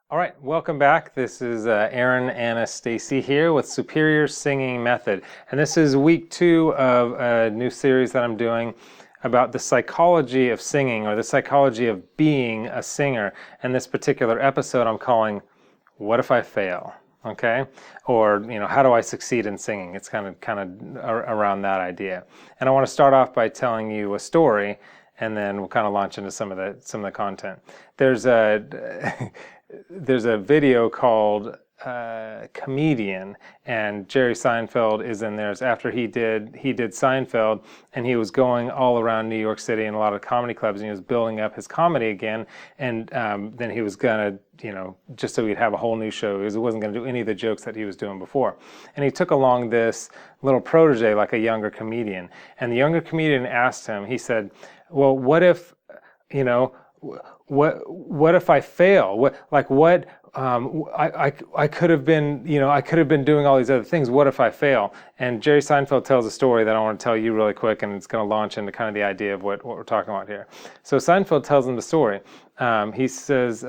All right, welcome back. This is Aaron Anastacy here with Superior Singing Method. And this is week 2 of a new series that I'm doing about the psychology of singing, or the psychology of being a singer. And this particular episode I'm calling, What If I Fail? Okay? Or, how do I succeed in singing? It's kind of around that idea. And I want to start off by telling you a story, and then we'll kind of launch into some of the content. There's a video called Comedian, and Jerry Seinfeld is in there. It's after he did Seinfeld, and he was going all around New York City and a lot of comedy clubs, and he was building up his comedy again. And then he was gonna, just so he'd have a whole new show. He wasn't gonna do any of the jokes that he was doing before. And he took along this little protege, like a younger comedian. And the younger comedian asked him. He said, "Well, what if, what if I fail? I could have been, I could have been doing all these other things. What if I fail?" And Jerry Seinfeld tells a story that I want to tell you really quick, and it's going to launch into kind of the idea of what we're talking about here. So Seinfeld tells him the story. He says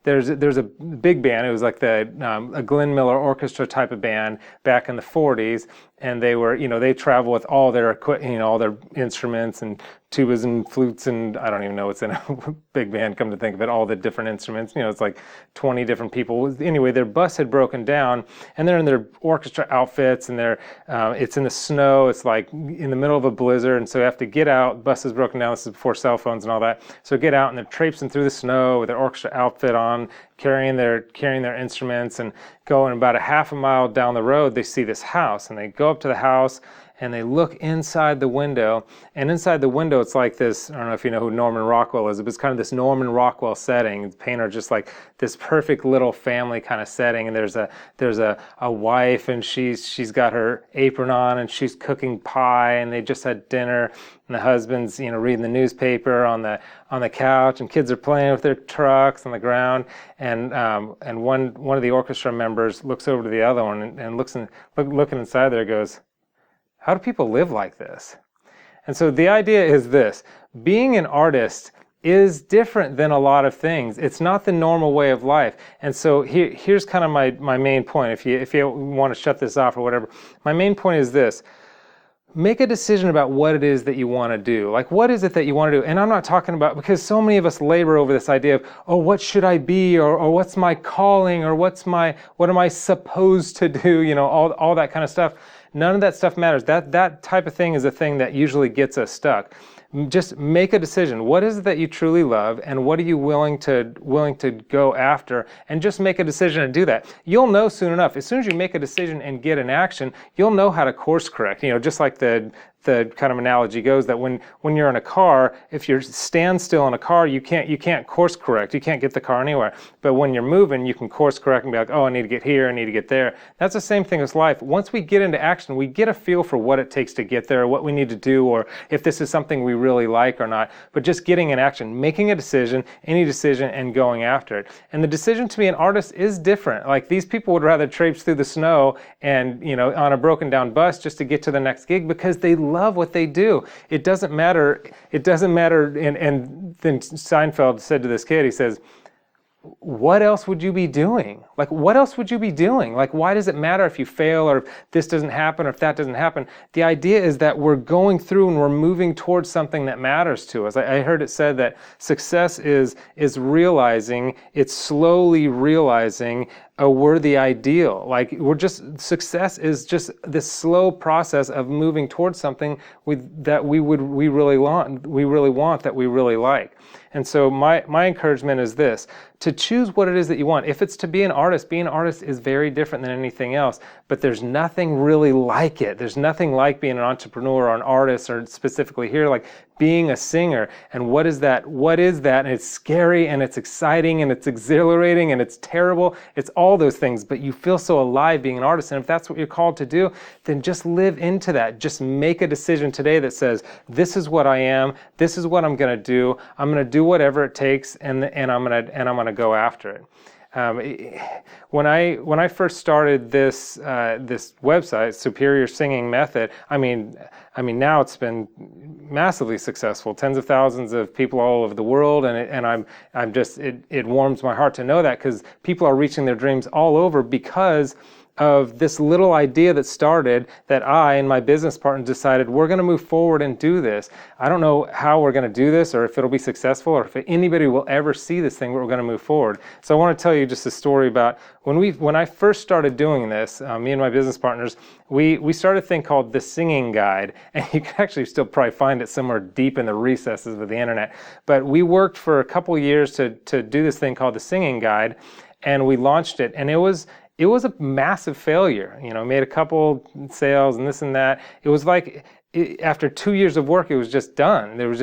there's a big band. It was like a Glenn Miller orchestra type of band back in the 40s, and they were, they travel with all their all their instruments and tubas and flutes, and I don't even know what's in a big band. Come to think of it, all the different instruments. It's like 20 different people. Anyway, their bus had broken down, and they're in their orchestra outfits, and it's in the snow. It's like in the middle of a blizzard, and so they have to get out. Bus is broken down. This is before cell phones and all that. So get out, and they're traipsing through the snow with their orchestra outfit on, carrying their instruments, and going about a half a mile down the road. They see this house, and they go up to the house, and they look inside the window, and inside the window it's like this, I don't know if you know who Norman Rockwell is, but it's kind of this Norman Rockwell setting. The painter just like this perfect little family kind of setting, and there's a wife, and she's got her apron on, and she's cooking pie, and they just had dinner, and the husband's reading the newspaper on the couch, and kids are playing with their trucks on the ground, and one of the orchestra members looks over to the other one and looking inside there goes, "How do people live like this?" And so the idea is this: being an artist is different than a lot of things. It's not the normal way of life. And so here's kind of my main point. If you want to shut this off or whatever, my main point is this: make a decision about what it is that you want to do. Like, what is it that you want to do? And I'm not talking about, because so many of us labor over this idea of, oh, what should I be? Or what's my calling? Or what am I supposed to do? All that kind of stuff. None of that stuff matters. That type of thing is a thing that usually gets us stuck. Just make a decision. What is it that you truly love, and what are you willing to go after? And just make a decision and do that. You'll know soon enough. As soon as you make a decision and get an action, you'll know how to course correct. Just like the kind of analogy goes, that when you're in a car, if you stand still in a car, you can't course correct. You can't get the car anywhere. But when you're moving, you can course correct and be like, oh, I need to get here, I need to get there. That's the same thing as life. Once we get into action, we get a feel for what it takes to get there, what we need to do, or if this is something we really like or not. But just getting in action, making a decision, any decision, and going after it. And the decision to be an artist is different. Like, these people would rather traipse through the snow and, on a broken down bus just to get to the next gig, because they love what they do. It doesn't matter. And then Seinfeld said to this kid, he says, what else would you be doing? Like, what else would you be doing? Like, why does it matter if you fail, or if this doesn't happen, or if that doesn't happen? The idea is that we're going through and we're moving towards something that matters to us. I heard it said that success is realizing, it's slowly realizing a worthy ideal. Like, success is just this slow process of moving towards something that we really want, that we really like. And so my encouragement is this: to choose what it is that you want. If it's to be an artist, being an artist is very different than anything else, but there's nothing really like it. There's nothing like being an entrepreneur or an artist, or specifically here, like being a singer. And what is that? And it's scary, and it's exciting, and it's exhilarating, and it's terrible. It's all those things, but you feel so alive being an artist. And if that's what you're called to do, then just live into that. Just make a decision today that says, this is what I am, this is what I'm going to do. I'm going to do whatever it takes, and I'm going to go after it. When I first started this this website, Superior Singing Method, I mean now it's been massively successful, tens of thousands of people all over the world, and I'm just it warms my heart to know that, because people are reaching their dreams all over because of this little idea that started, that I and my business partner decided we're going to move forward and do this. I don't know how we're going to do this, or if it'll be successful, or if anybody will ever see this thing, but we're going to move forward. So I want to tell you just a story about when I first started doing this, me and my business partners, we started a thing called the Singing Guide, and you can actually still probably find it somewhere deep in the recesses of the internet. But we worked for a couple years to do this thing called the Singing Guide, and we launched it, and it was a massive failure. Made a couple sales and this and that. It was like after 2 years of work, it was just done. It was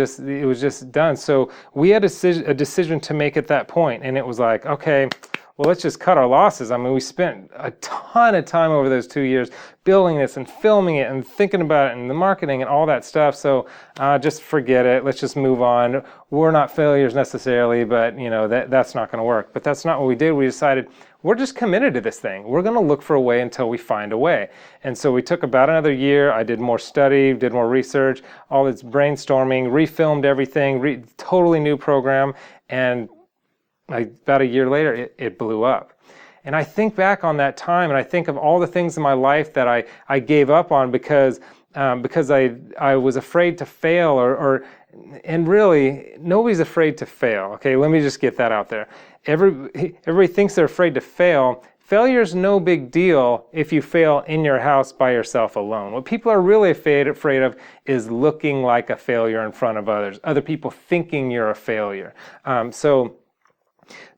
just done. So we had a decision to make at that point, and it was like, okay, well, let's just cut our losses. I mean, we spent a ton of time over those 2 years building this and filming it and thinking about it and the marketing and all that stuff. So just forget it. Let's just move on. We're not failures necessarily, but that's not going to work. But that's not what we did. We decided we're just committed to this thing. We're going to look for a way until we find a way. And so we took about another year. I did more study, did more research, all this brainstorming, refilmed everything, totally new program. And about a year later, it blew up. And I think back on that time, and I think of all the things in my life that I gave up on because I was afraid to fail, and really, nobody's afraid to fail. Okay, let me just get that out there. Everybody thinks they're afraid to fail. Failure's no big deal if you fail in your house by yourself alone. What people are really afraid of is looking like a failure in front of others, other people thinking you're a failure. So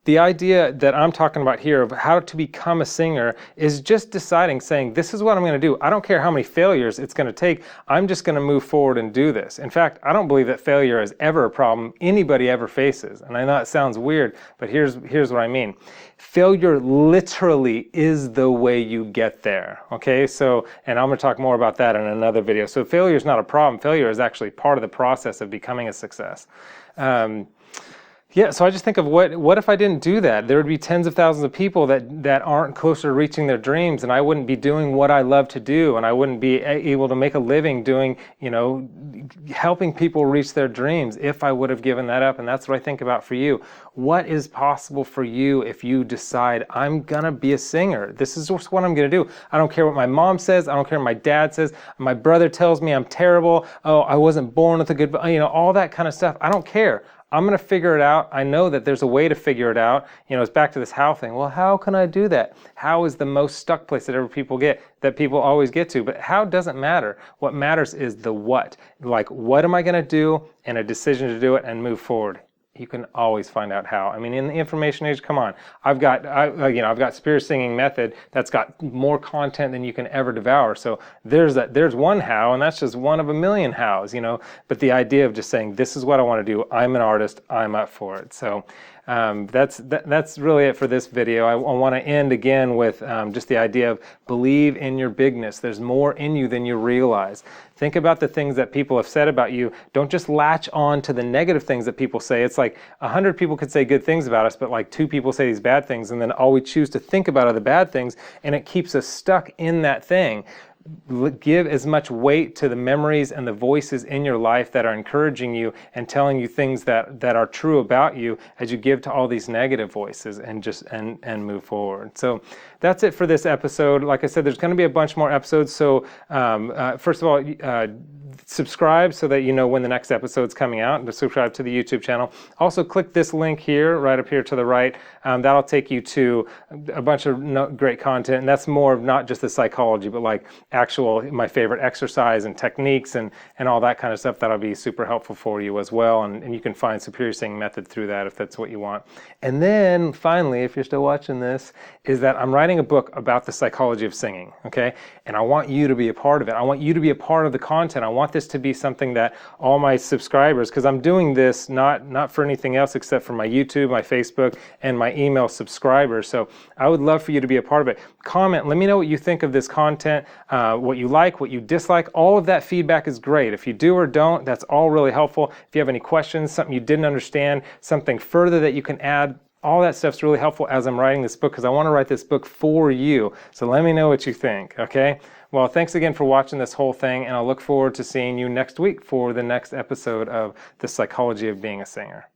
the idea that I'm talking about here of how to become a singer is just saying, this is what I'm going to do. I don't care how many failures it's going to take. I'm just going to move forward and do this. In fact, I don't believe that failure is ever a problem anybody ever faces. And I know it sounds weird, but here's what I mean. Failure literally is the way you get there. Okay, and I'm going to talk more about that in another video. So failure is not a problem. Failure is actually part of the process of becoming a success. So I just think of what if I didn't do that? There would be tens of thousands of people that aren't closer to reaching their dreams, and I wouldn't be doing what I love to do, and I wouldn't be able to make a living doing, helping people reach their dreams if I would have given that up. And that's what I think about for you. What is possible for you if you decide, I'm gonna be a singer? This is just what I'm gonna do. I don't care what my mom says. I don't care what my dad says. My brother tells me I'm terrible. Oh, I wasn't born with a good, all that kind of stuff. I don't care. I'm going to figure it out. I know that there's a way to figure it out. It's back to this how thing. Well, how can I do that? How is the most stuck place that people always get to. But how doesn't matter. What matters is the what. Like, what am I going to do, and a decision to do it and move forward. You can always find out how. I mean, in the information age, come on. I've got Superior Singing Method that's got more content than you can ever devour. So there's one how, and that's just one of a million hows, But the idea of just saying, this is what I want to do. I'm an artist. I'm up for it. So that's really it for this video. I want to end again with just the idea of believe in your bigness. There's more in you than you realize. Think about the things that people have said about you. Don't just latch on to the negative things that people say. It's like 100 people could say good things about us, but like 2 people say these bad things, and then all we choose to think about are the bad things, and it keeps us stuck in that thing. Give as much weight to the memories and the voices in your life that are encouraging you and telling you things that are true about you as you give to all these negative voices, and move forward. So that's it for this episode. Like I said, there's going to be a bunch more episodes. So first of all, subscribe so that you know when the next episode's coming out, and to subscribe to the YouTube channel. Also click this link here, right up here to the right. That'll take you to a bunch of great content, and that's more of not just the psychology, but like my favorite exercise and techniques and all that kind of stuff. That'll be super helpful for you as well, and you can find Superior Singing Method through that if that's what you want. And then finally, if you're still watching this, is that I'm writing a book about the psychology of singing, okay? And I want you to be a part of it. I want you to be a part of the content. I want this to be something that all my subscribers, because I'm doing this not for anything else except for my YouTube, my Facebook, and my email subscribers. So I would love for you to be a part of it. Comment, let me know what you think of this content, what you like, what you dislike. All of that feedback is great. If you do or don't, that's all really helpful. If you have any questions, something you didn't understand, something further that you can add, All that stuff's really helpful as I'm writing this book because I want to write this book for you. So let me know what you think, okay? Well, thanks again for watching this whole thing, and I'll look forward to seeing you next week for the next episode of The Psychology of Being a Singer.